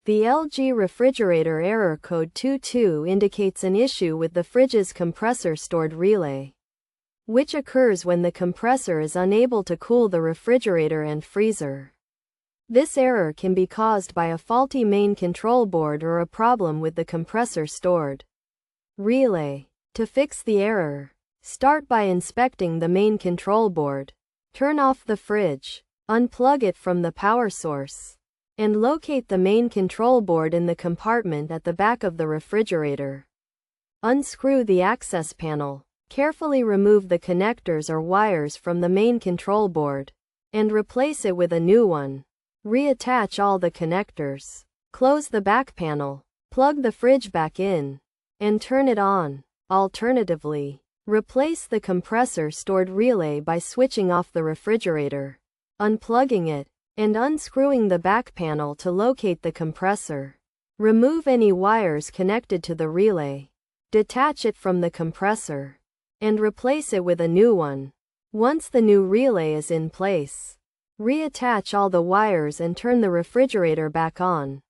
The LG refrigerator error code 22 indicates an issue with the fridge's compressor stored relay, which occurs when the compressor is unable to cool the refrigerator and freezer. This error can be caused by a faulty main control board or a problem with the compressor stored relay. To fix the error, start by inspecting the main control board. Turn off the fridge, unplug it from the power source, and locate the main control board in the compartment at the back of the refrigerator. Unscrew the access panel. Carefully remove the connectors or wires from the main control board and replace it with a new one. Reattach all the connectors. Close the back panel. Plug the fridge back in and turn it on. Alternatively, replace the compressor stored relay by switching off the refrigerator, unplugging it, and unscrewing the back panel to locate the compressor. Remove any wires connected to the relay. Detach it from the compressor and replace it with a new one. Once the new relay is in place, reattach all the wires and turn the refrigerator back on.